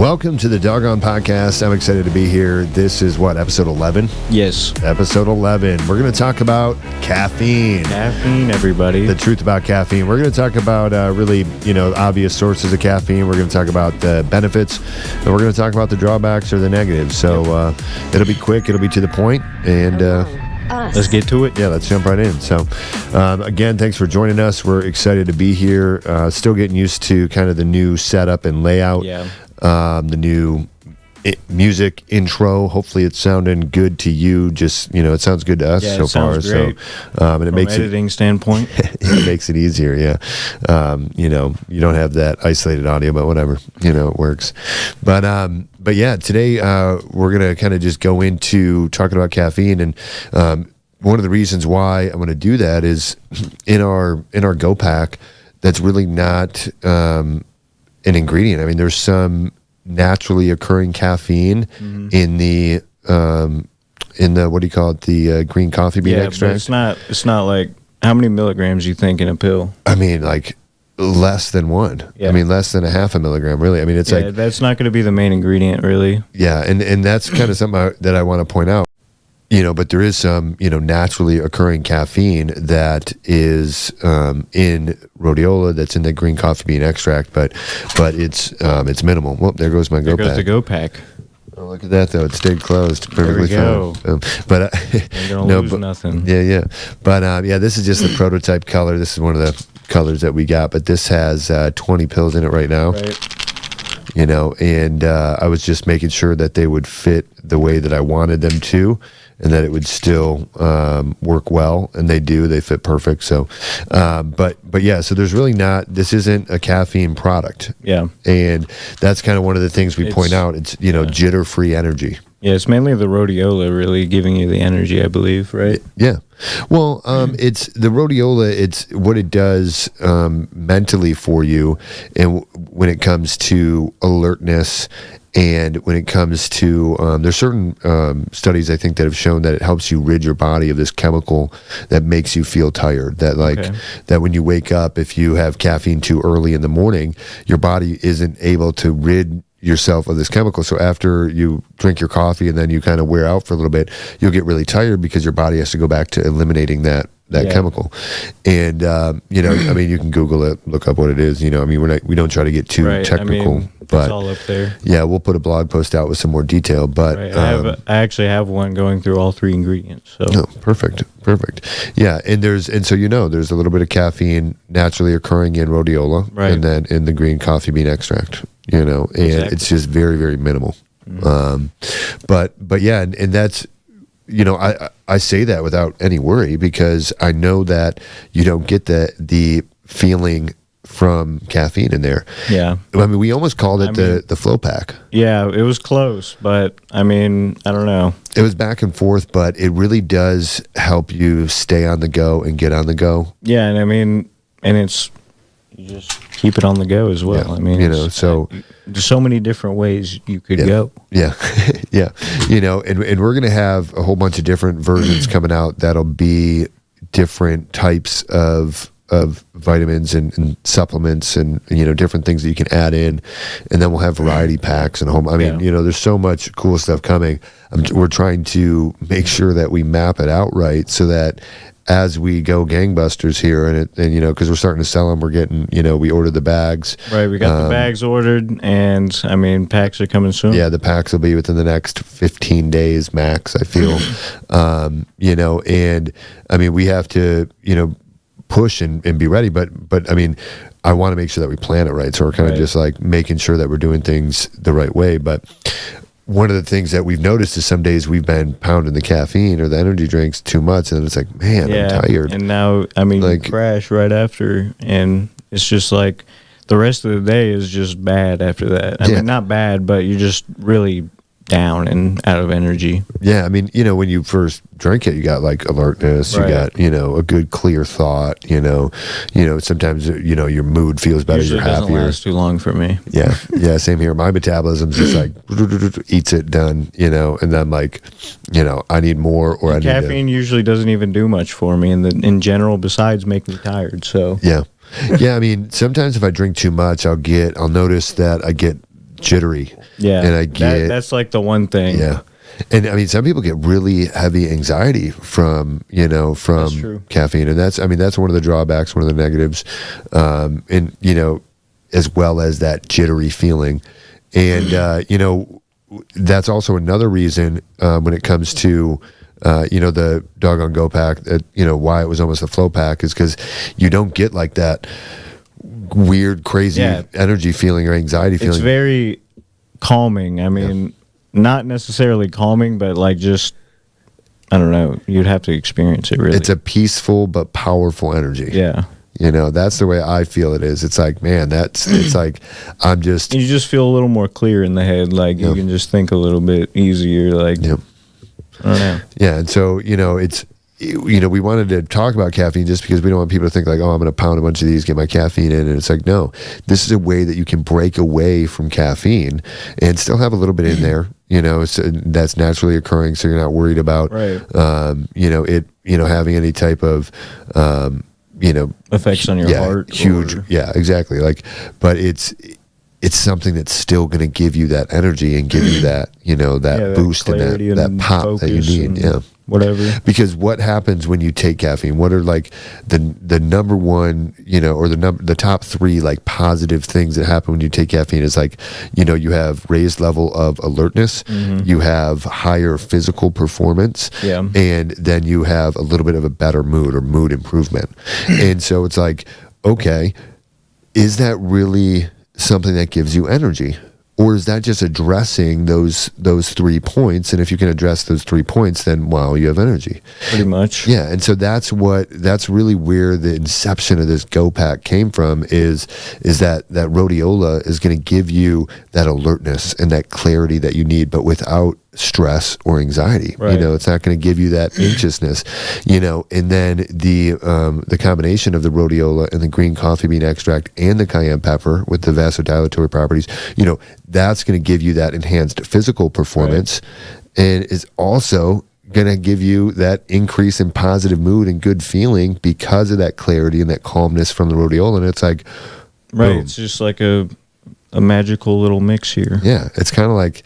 Welcome to the Dogon podcast. I'm excited to be here. This is what, episode 11? Yes. Episode 11. We're going to talk about caffeine. Caffeine, everybody. The truth about caffeine. We're going to talk about really, obvious sources of caffeine. We're going to talk about the benefits, and we're going to talk about the drawbacks or the negatives. So it'll be quick. It'll be to the point, and let's get to it. Yeah, let's jump right in. So, again, thanks for joining us. We're excited to be here. Still getting used to kind of the new setup and layout. Yeah. The new music intro. Hopefully, it's sounding good to you. Just it sounds good to us so far. Great. So, and it From makes editing standpoint, it makes it easier. Yeah. You don't have that isolated audio, but whatever. It works. But yeah, today we're gonna kind of just go into talking about caffeine, and one of the reasons why I'm gonna do that is in our Go Pack. That's really not an ingredient. I mean, there's some naturally occurring caffeine in the what do you call it? The green coffee bean extract. But it's not like how many milligrams you think in a pill? I mean, like less than one. Yeah. I mean, less than a half a milligram, really. I mean, it's like that's not going to be the main ingredient, really. Yeah, and that's kind of something that I want to point out. But there is some, naturally occurring caffeine that is in rhodiola, that's in the green coffee bean extract, but it's minimal. Well, there goes my Go Pack. There goes the Go Pack. Oh, look at that, though. It stayed closed. Perfectly go. fine. But You're going to lose nothing. Yeah. But, this is just the prototype color. This is one of the colors that we got, but this has 20 pills in it right now. Right. And I was just making sure that they would fit the way that I wanted them to, and that it would still work well, and they do. They fit perfect. So, but yeah. So there's really not. This isn't a caffeine product. Yeah. And that's kind of one of the things we point out. It's jitter-free energy. Yeah, it's mainly the rhodiola really giving you the energy, I believe, right? Yeah. Well, it's the rhodiola. It's what it does mentally for you, and when it comes to alertness. And when it comes to, there's certain studies, I think, that have shown that it helps you rid your body of this chemical that makes you feel tired. That that when you wake up, if you have caffeine too early in the morning, your body isn't able to rid yourself of this chemical. So after you drink your coffee and then you kind of wear out for a little bit, you'll get really tired because your body has to go back to eliminating that chemical. And I mean, you can Google it, look up what it is. I mean, we don't try to get too technical, but it's all up there. Yeah, we'll put a blog post out with some more detail. But I actually have one going through all three ingredients. So perfect. Yeah, and there's a little bit of caffeine naturally occurring in rhodiola, and then in the green coffee bean extract. And it's just very, very minimal. But yeah, and that's. I say that without any worry because I know that you don't get the feeling from caffeine in there. Yeah. I mean, we almost called it the flow pack. Yeah, it was close, but I mean, I don't know. It was back and forth, but it really does help you stay on the go and get on the go. Yeah, and I mean, you just keep it on the go as well. Yeah, I mean, so there's so many different ways you could go. Yeah. Yeah. And we're going to have a whole bunch of different versions coming out that'll be different types of vitamins and supplements and, different things that you can add in. And then we'll have variety packs and home. I mean, there's so much cool stuff coming. We're trying to make sure that we map it out right so that as we go gangbusters here, and because we're starting to sell them, we're getting, we ordered the bags. Right, we got the bags ordered, and I mean, packs are coming soon. Yeah, the packs will be within the next 15 days max, I feel. And I mean, we have to, push and be ready, but I mean, I want to make sure that we plan it right. So we're kind of just like making sure that we're doing things the right way. But one of the things that we've noticed is some days we've been pounding the caffeine or the energy drinks too much, and it's like, man, I'm tired. And now, I mean, you crash right after, and it's just like the rest of the day is just bad after that. I mean, not bad, but you're just really down and out of energy. Yeah, I mean, when you first drink it, you got like alertness, you got, a good clear thought, sometimes, your mood feels better, Usually you're happier. Doesn't last too long for me. Yeah, same here. My metabolism's just like, eats it, done, and I'm like, I need more or I need caffeine usually doesn't even do much for me in general besides make me tired, so. Yeah. Yeah, I mean, sometimes if I drink too much, I'll notice that I get jittery. Yeah, and I get that's like the one thing. Yeah, and I mean, some people get really heavy anxiety from caffeine, and that's one of the drawbacks, one of the negatives, and as well as that jittery feeling, and that's also another reason when it comes to the Dogon Go Pack, why it was almost a flow pack is because you don't get like that weird, crazy energy feeling or anxiety feeling. It's very calming. I mean, not necessarily calming, but like just, I don't know, you'd have to experience it really. It's a peaceful but powerful energy. Yeah. That's the way I feel it is. It's like, man, it's like, you just feel a little more clear in the head. Like you can just think a little bit easier. Like, I don't know. Yeah. And so, it's, we wanted to talk about caffeine just because we don't want people to think like, oh, I'm going to pound a bunch of these, get my caffeine in. And it's like, no, this is a way that you can break away from caffeine and still have a little bit in there, that's naturally occurring. So you're not worried about, having any type of, effects on your heart. Huge. Yeah, exactly. Like, but it's something that's still going to give you that energy and give you that, that boost and that pop that you need. Yeah. Whatever. Because what happens when you take caffeine? What are like the number one, or the top three like positive things that happen when you take caffeine is like, you have raised level of alertness, you have higher physical performance, and then you have a little bit of a better mood or mood improvement. And so it's like, okay, is that really something that gives you energy? Or is that just addressing those 3 points? And if you can address those 3 points, then wow, you have energy. Pretty much. Yeah, and so that's really where the inception of this Go Pack came from. Is that rhodiola is going to give you that alertness and that clarity that you need, but without stress or anxiety. Right. It's not going to give you that anxiousness. And then the combination of the rhodiola and the green coffee bean extract and the cayenne pepper with the vasodilatory properties, that's going to give you that enhanced physical performance, and is also going to give you that increase in positive mood and good feeling because of that clarity and that calmness from the rhodiola. And it's like, boom. It's just like a magical little mix here. Yeah, it's kind of like,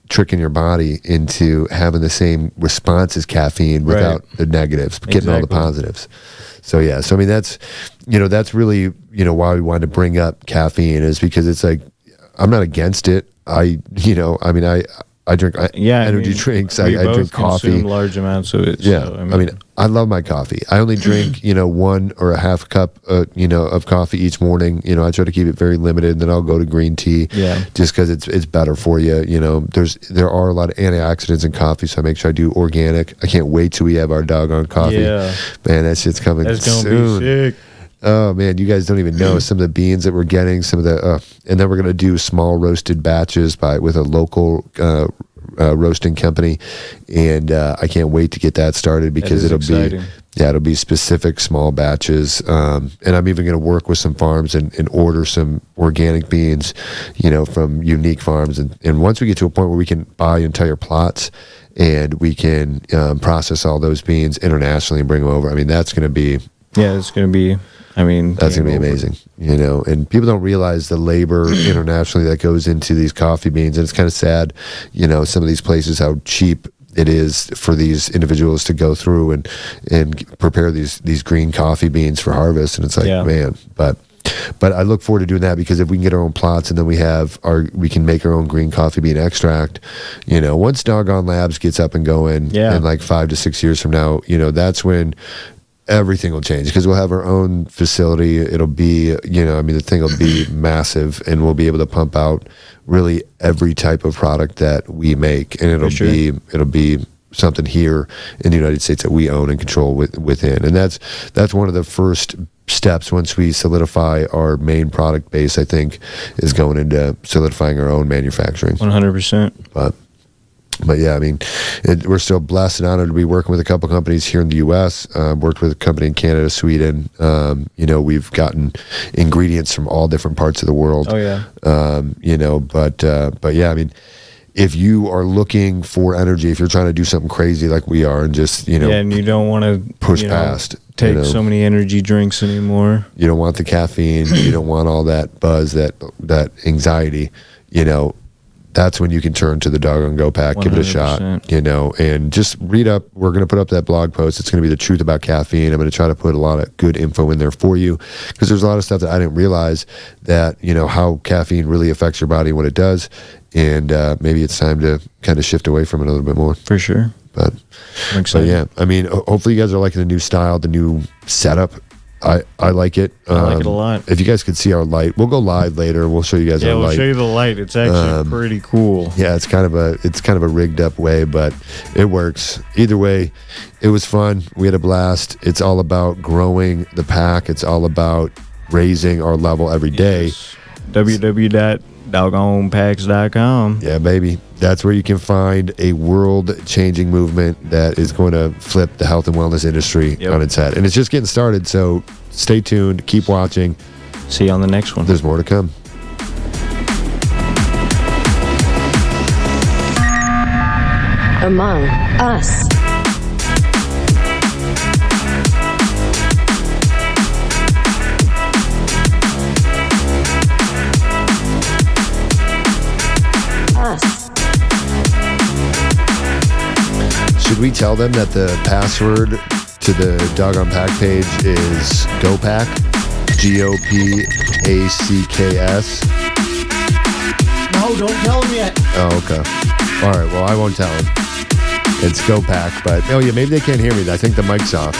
tricking your body into having the same response as caffeine without the negatives, but getting all the positives. So yeah, I mean that's really why we wanted to bring up caffeine, is because it's like, I'm not against it. I drink energy drinks. I drink coffee. Large amounts of it. Yeah, So, I love my coffee. I only drink 1 or a half cup of coffee each morning. I try to keep it very limited, and then I'll go to green tea. Yeah, just because it's better for you. There are a lot of antioxidants in coffee, so I make sure I do organic. I can't wait till we have our Dogon coffee. Yeah, man, that shit's coming soon. That's gonna be sick. Oh man, you guys don't even know some of the beans that we're getting. Some of the, and then we're gonna do small roasted batches with a local roasting company, and I can't wait to get that started because it'll be specific small batches. And I'm even gonna work with some farms and order some organic beans, from unique farms. And once we get to a point where we can buy entire plots and we can process all those beans internationally and bring them over, that's gonna be. Yeah, it's gonna be. That's going to be amazing, and people don't realize the labor internationally that goes into these coffee beans. And it's kind of sad, some of these places, how cheap it is for these individuals to go through and prepare these green coffee beans for harvest. And it's like, man, but I look forward to doing that, because if we can get our own plots and then we can make our own green coffee bean extract, once Dogon Labs gets up and going in like 5 to 6 years from now, that's when everything will change, because we'll have our own facility. It'll be, the thing will be massive, and we'll be able to pump out really every type of product that we make, and it'll be something here in the United States that we own and control within. And that's one of the first steps once we solidify our main product base, I think, is going into solidifying our own manufacturing. 100%. But yeah, we're still blessed and honored to be working with a couple companies here in the U.S. Worked with a company in Canada, Sweden. We've gotten ingredients from all different parts of the world. Oh yeah. But yeah, if you are looking for energy, if you're trying to do something crazy like we are, and just and you don't want to push past, take so many energy drinks anymore. You don't want the caffeine. You don't want all that buzz, that anxiety. That's when you can turn to the Dogon Go Pack, 100%. Give it a shot, and just read up. We're going to put up that blog post. It's going to be the truth about caffeine. I'm going to try to put a lot of good info in there for you, because there's a lot of stuff that I didn't realize that, how caffeine really affects your body, what it does. And maybe it's time to kind of shift away from it a little bit more. For sure. But yeah, I mean, hopefully you guys are liking the new style, the new setup. I like it. I like it a lot. If you guys could see our light, we'll go live later. We'll show you guys our light. Yeah, we'll show you the light. It's actually pretty cool. Yeah, it's kind of a rigged up way, but it works. Either way, it was fun. We had a blast. It's all about growing the pack. It's all about raising our level every day. Yes. www.dogonpacks.com. Yeah, baby. That's where you can find a world-changing movement that is going to flip the health and wellness industry on its head. And it's just getting started, so stay tuned. Keep watching. See you on the next one. There's more to come. Among Us. Should we tell them that the password to the Dogon Pack page is GoPack? GOPACKS? No, don't tell them yet. Oh, okay. All right, well, I won't tell them. It's GoPack, but, oh yeah, maybe they can't hear me. I think the mic's off.